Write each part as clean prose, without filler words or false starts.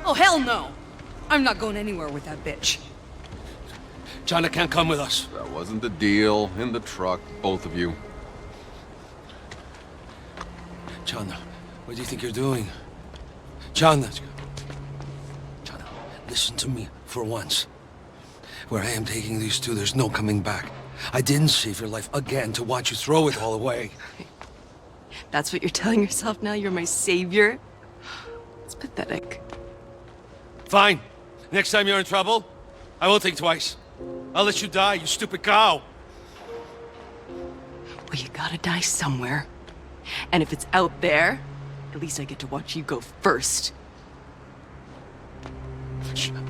Oh, hell no! I'm not going anywhere with that bitch. Chanda can't come with us. That wasn't the deal. In the truck, both of you. Chanda, what do you think you're doing? Chanda, listen to me for once. Where I am taking these two, there's no coming back. I didn't save your life again to watch you throw it all away. That's what you're telling yourself now? You're my savior? It's pathetic. Fine. Next time you're in trouble, I won't think twice. I'll let you die, you stupid cow. Well, you gotta die somewhere. And if it's out there, at least I get to watch you go first.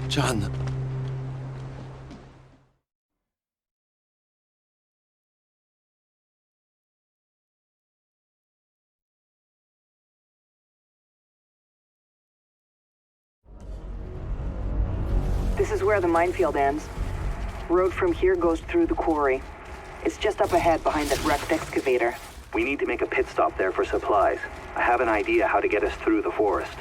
Chanda. This is where the minefield ends. Road from here goes through the quarry. It's just up ahead behind that wrecked excavator. We need to make a pit stop there for supplies. I have an idea how to get us through the forest.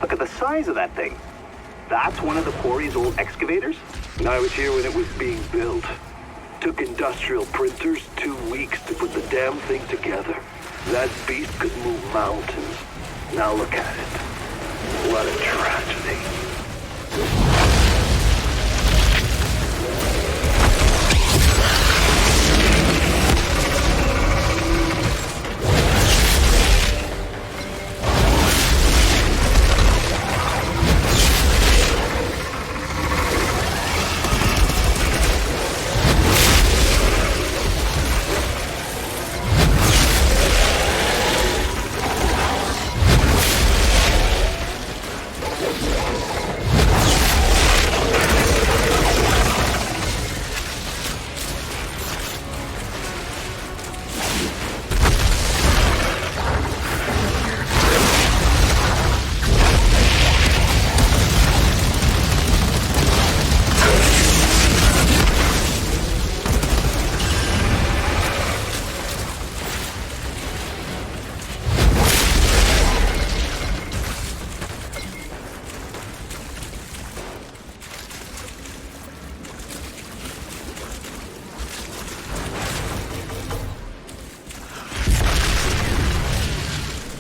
Look at the size of that thing. That's one of the quarry's old excavators? I was here when it was being built. Took industrial printers 2 weeks to put the damn thing together. That beast could move mountains. Now look at it. What a tragedy.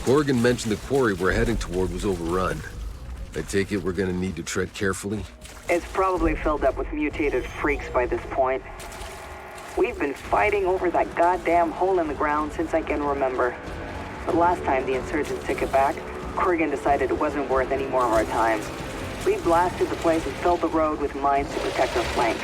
Corrigan mentioned the quarry we're heading toward was overrun. I take it we're gonna need to tread carefully? It's probably filled up with mutated freaks by this point. We've been fighting over that goddamn hole in the ground since I can remember. The last time the insurgents took it back, Corrigan decided it wasn't worth any more of our time. We blasted the place and filled the road with mines to protect our flank.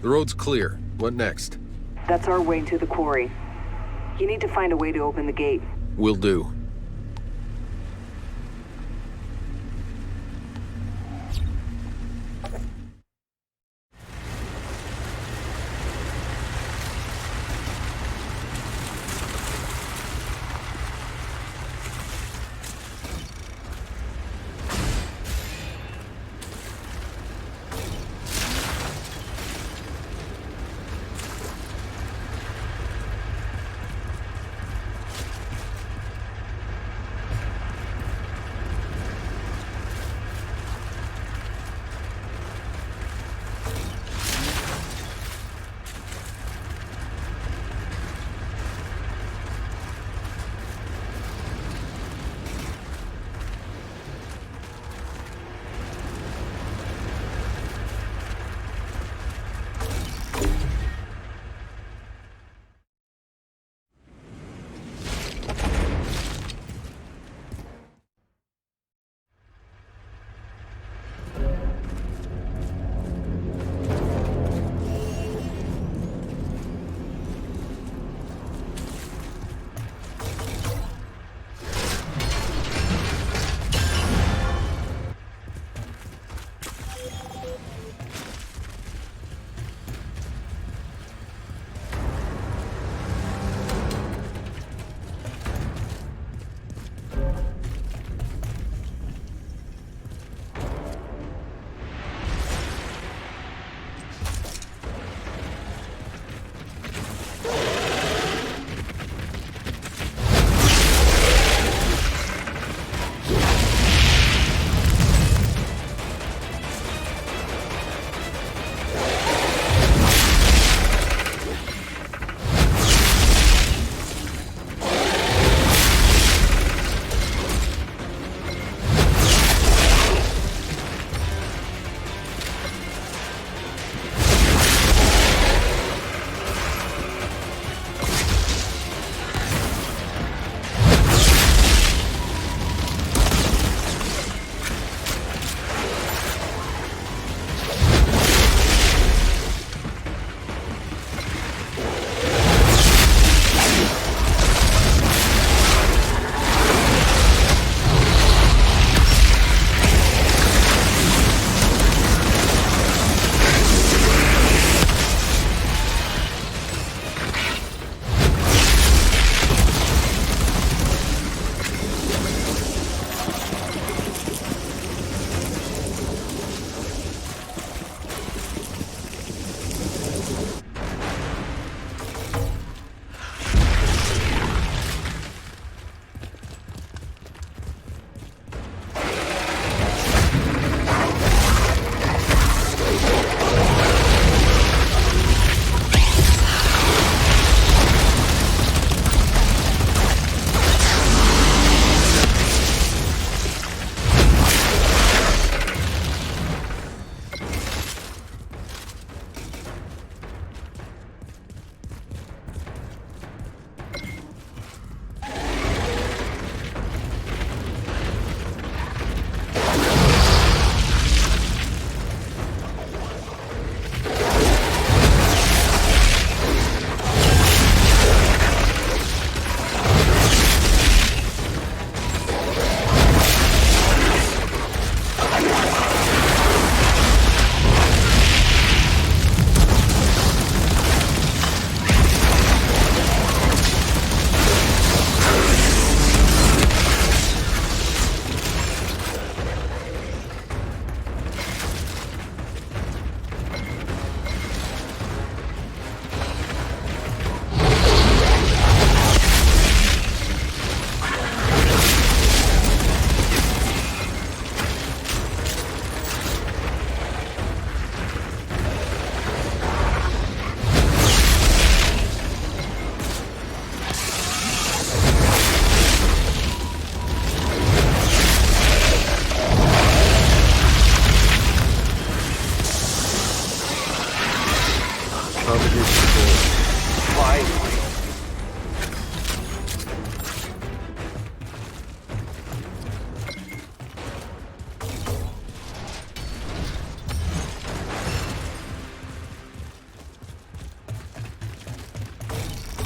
The road's clear. What next? That's our way to the quarry. You need to find a way to open the gate. Will do.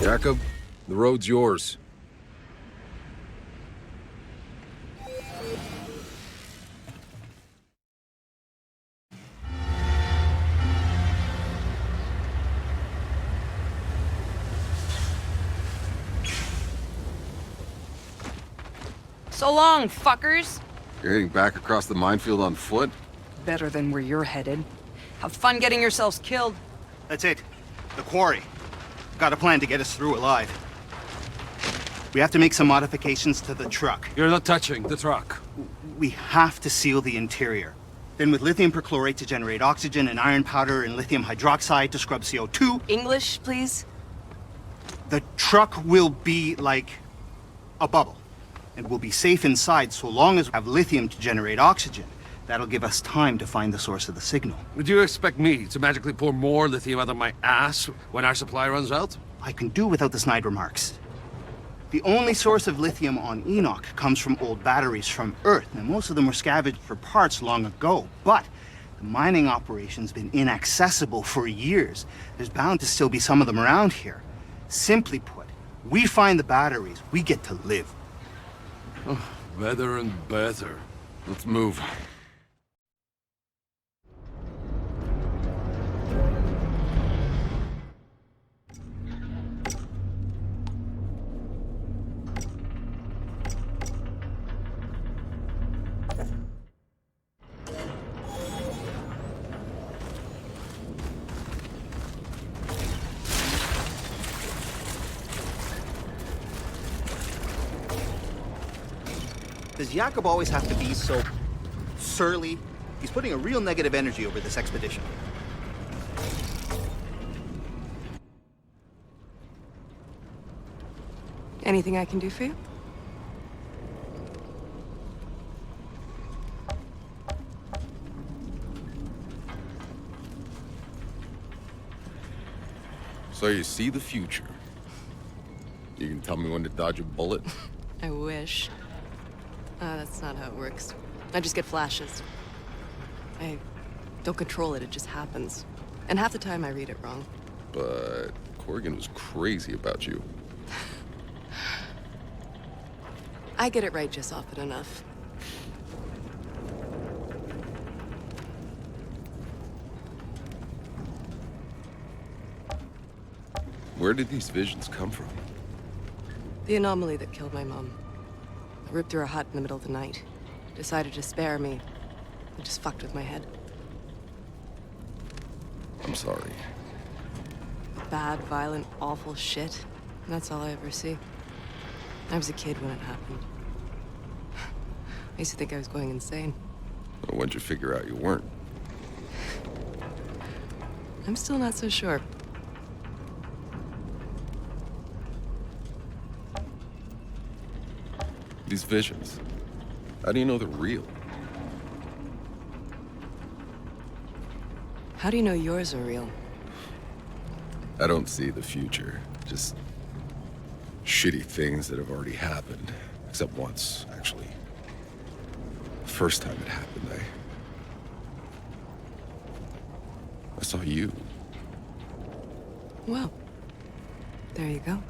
Jacob, the road's yours. So long, fuckers. You're heading back across the minefield on foot? Better than where you're headed. Have fun getting yourselves killed. That's it. The Quarry. Got a plan to get us through alive. We have to make some modifications to the truck. You're not touching the truck. We have to seal the interior. Then with lithium perchlorate to generate oxygen and iron powder and lithium hydroxide to scrub CO2. English, please? The truck will be like a bubble. And we'll be safe inside so long as we have lithium to generate oxygen. That'll give us time to find the source of the signal. Would you expect me to magically pour more lithium out of my ass when our supply runs out? I can do without the snide remarks. The only source of lithium on Enoch comes from old batteries from Earth, and most of them were scavenged for parts long ago. But the mining operation's been inaccessible for years. There's bound to still be some of them around here. Simply put, we find the batteries, we get to live. Better and better. Let's move. Does Jakob always have to be so surly? He's putting a real negative energy over this expedition. Anything I can do for you? So you see the future. You can tell me when to dodge a bullet? I wish. That's not how it works. I just get flashes. I don't control it, it just happens. And half the time I read it wrong. But Corrigan was crazy about you. I get it right just often enough. Where did these visions come from? The anomaly that killed my mom. I ripped through her hut in the middle of the night. Decided to spare me. It just fucked with my head. I'm sorry. Bad, violent, awful shit. And that's all I ever see. I was a kid when it happened. I used to think I was going insane. Well, when'd you figure out you weren't? I'm still not so sure. These visions. How do you know they're real? How do you know yours are real? I don't see the future. Just shitty things that have already happened. Except once, actually. The first time it happened, I saw you. Well, there you go.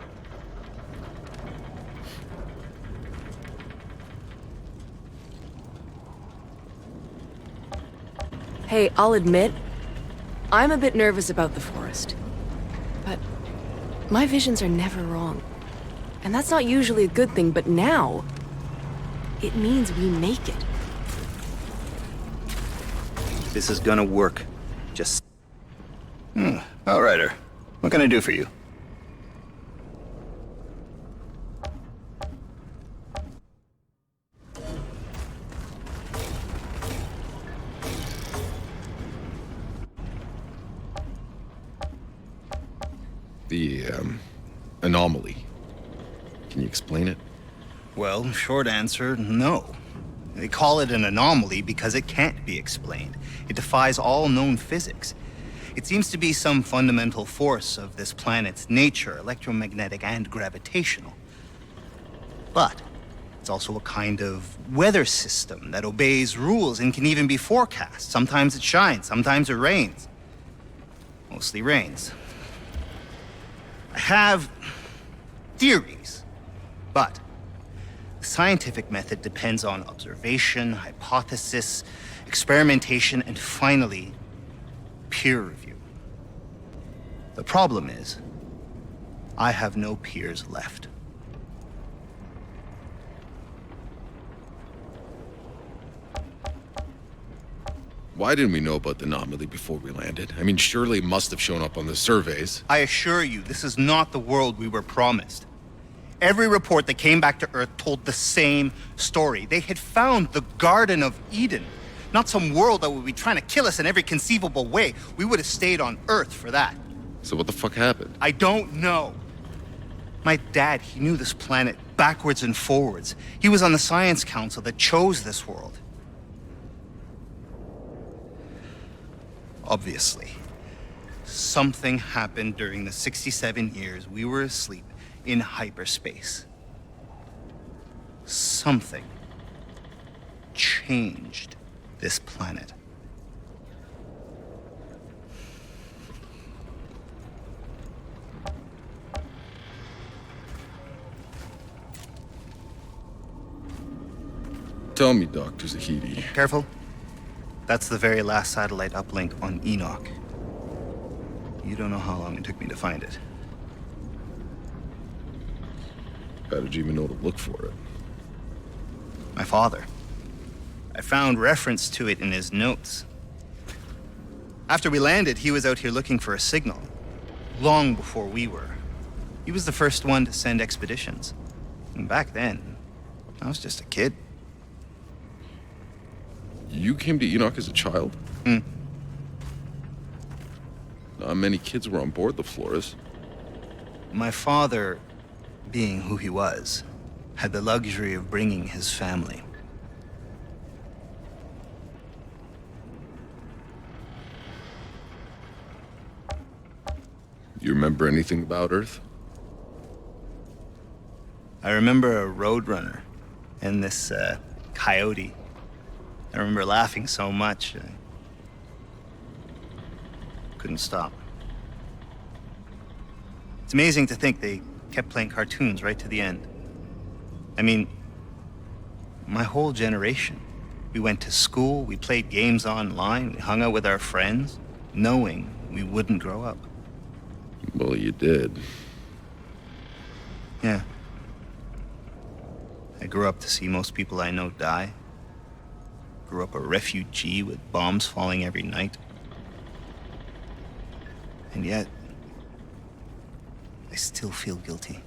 Hey, I'll admit, I'm a bit nervous about the forest. But my visions are never wrong. And that's not usually a good thing, but now, it means we make it. This is gonna work. Just... Outrider, what can I do for you? The, anomaly. Can you explain it? Well, short answer, no. They call it an anomaly because it can't be explained. It defies all known physics. It seems to be some fundamental force of this planet's nature, electromagnetic and gravitational. But it's also a kind of weather system that obeys rules and can even be forecast. Sometimes it shines, sometimes it rains. Mostly rains. I have theories, but the scientific method depends on observation, hypothesis, experimentation, and finally, peer review. The problem is, I have no peers left. Why didn't we know about the anomaly before we landed? I mean, surely it must have shown up on the surveys. I assure you, this is not the world we were promised. Every report that came back to Earth told the same story. They had found the Garden of Eden, not some world that would be trying to kill us in every conceivable way. We would have stayed on Earth for that. So what the fuck happened? I don't know. My dad, he knew this planet backwards and forwards. He was on the Science Council that chose this world. Obviously, something happened during the 67 years we were asleep in hyperspace. Something changed this planet. Tell me, Dr. Zahidi. Careful. That's the very last satellite uplink on Enoch. You don't know how long it took me to find it. How did you even know to look for it? My father. I found reference to it in his notes. After we landed, he was out here looking for a signal. Long before we were. He was the first one to send expeditions. And back then, I was just a kid. You came to Enoch as a child? Not many kids were on board the Flores. My father, being who he was, had the luxury of bringing his family. You remember anything about Earth? I remember a roadrunner and this coyote. I remember laughing so much, I couldn't stop. It's amazing to think they kept playing cartoons right to the end. I mean, my whole generation. We went to school, we played games online, we hung out with our friends, knowing we wouldn't grow up. Well, you did. Yeah. I grew up to see most people I know die. Grew up a refugee with bombs falling every night. And yet, I still feel guilty.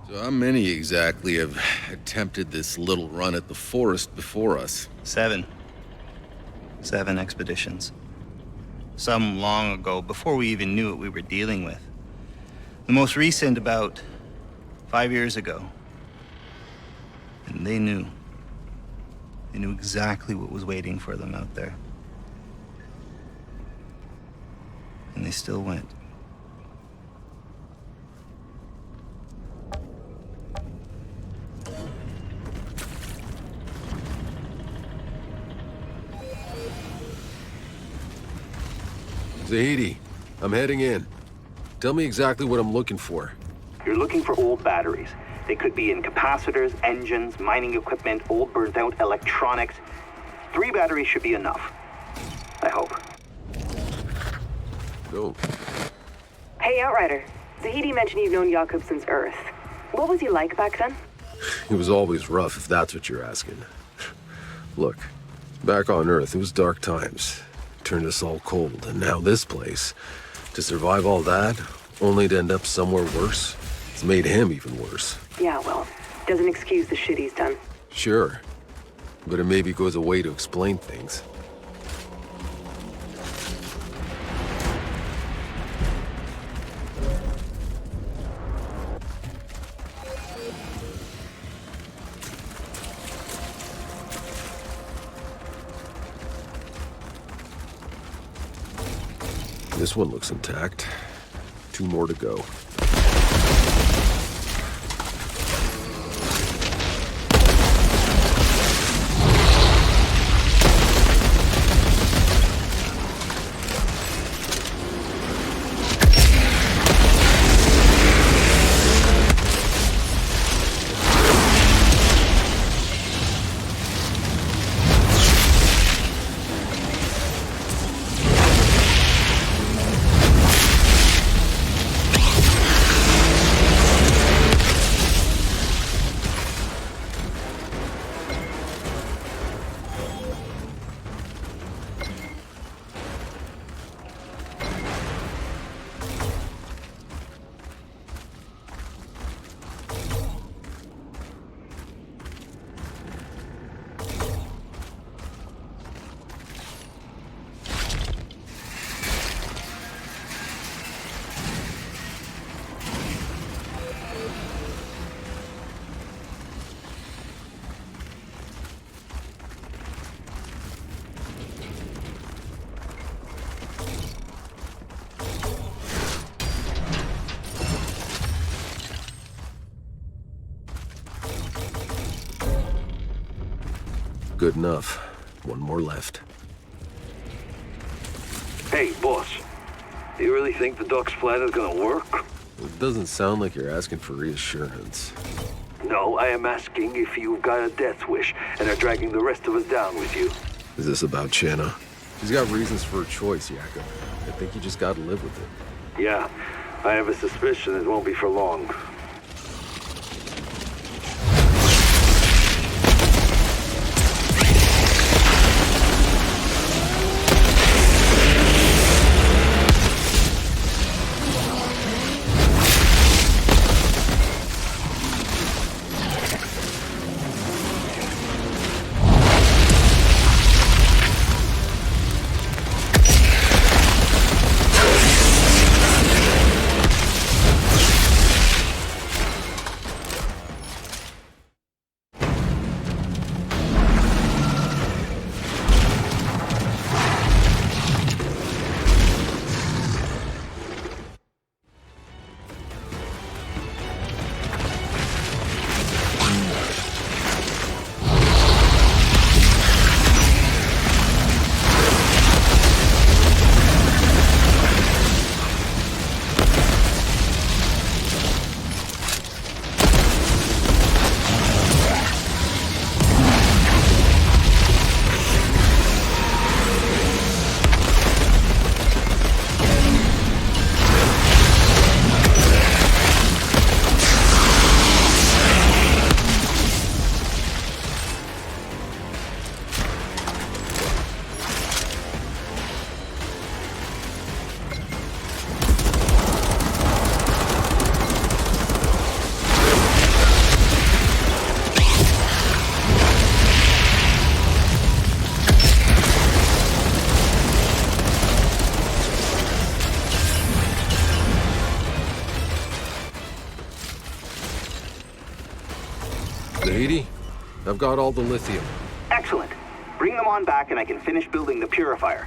So how many exactly have attempted this little run at the forest before us? 7 expeditions. Some long ago, before we even knew what we were dealing with. The most recent about 5 years ago. And they knew. They knew exactly what was waiting for them out there. And they still went. Zahidi, I'm heading in. Tell me exactly what I'm looking for. You're looking for old batteries. They could be in capacitors, engines, mining equipment, old burnt-out electronics. 3 batteries should be enough. I hope. Go. Hey, Outrider. Zahidi mentioned you've known Jakub since Earth. What was he like back then? He was always rough, if that's what you're asking. Look, back on Earth, it was dark times. Turned us all cold, and now this place. To survive all that, only to end up somewhere worse. It's made him even worse. Yeah, well, doesn't excuse the shit he's done. Sure. But it maybe goes a way to explain things. This one looks intact. 2 more to go. good enough. One more left. Hey, boss. You really think the Duck's plan is gonna work? It doesn't sound like you're asking for reassurance. No, I am asking if you've got a death wish and are dragging the rest of us down with you. Is this about Channa? She's got reasons for her choice, Yakko. I think you just gotta live with it. Yeah, I have a suspicion it won't be for long. Zahidi, I've got all the lithium. Excellent. Bring them on back and I can finish building the purifier.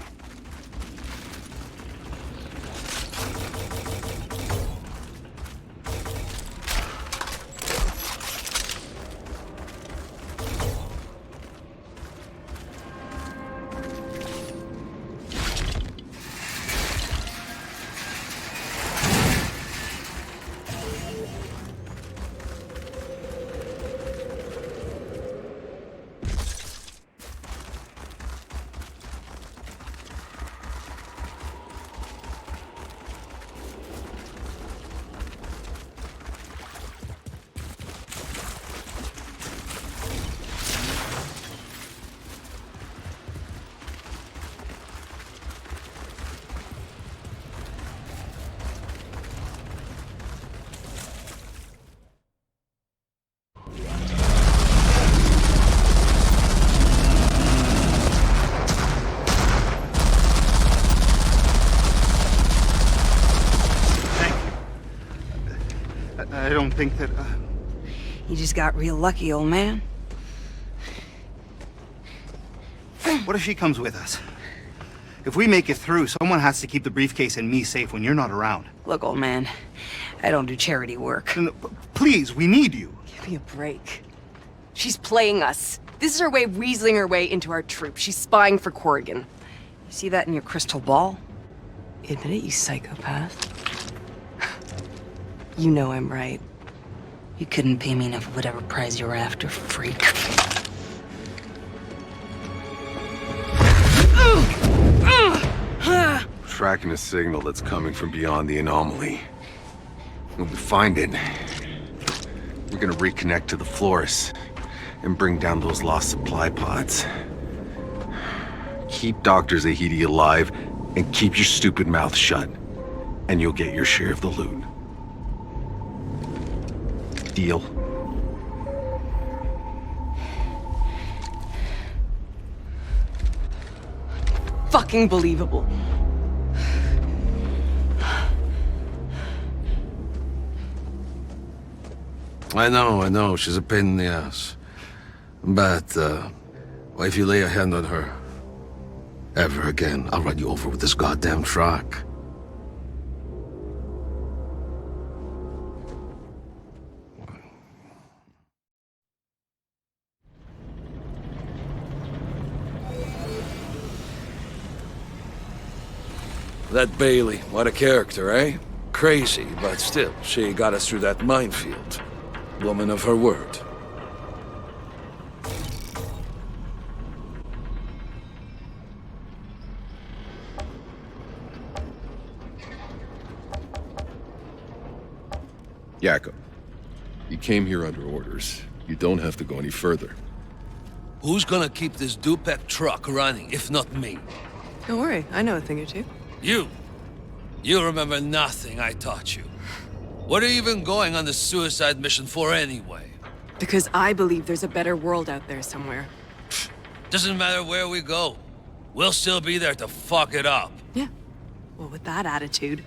I don't think that... You just got real lucky, old man. What if she comes with us? If we make it through, someone has to keep the briefcase and me safe when you're not around. Look, old man, I don't do charity work. No, please, we need you. Give me a break. She's playing us. This is her way of weaseling her way into our troop. She's spying for Corrigan. You see that in your crystal ball? Admit it, you psychopath. You know I'm right. You couldn't pay me enough of whatever prize you were after, freak. Tracking a signal that's coming from beyond the anomaly. When we find it, we're gonna reconnect to the Flores and bring down those lost supply pods. Keep Dr. Zahidi alive and keep your stupid mouth shut, and you'll get your share of the loot. Deal? Fucking believable. I know, she's a pain in the ass. But, well, if you lay a hand on her, ever again, I'll run you over with this goddamn truck. That Bailey, what a character, eh? Crazy, but still, she got us through that minefield. Woman of her word. Yakko, you came here under orders. You don't have to go any further. Who's gonna keep this Dupek truck running, if not me? Don't worry, I know a thing or two. You! You remember nothing I taught you. What are you even going on the suicide mission for anyway? Because I believe there's a better world out there somewhere. Doesn't matter where we go. We'll still be there to fuck it up. Yeah. Well, with that attitude,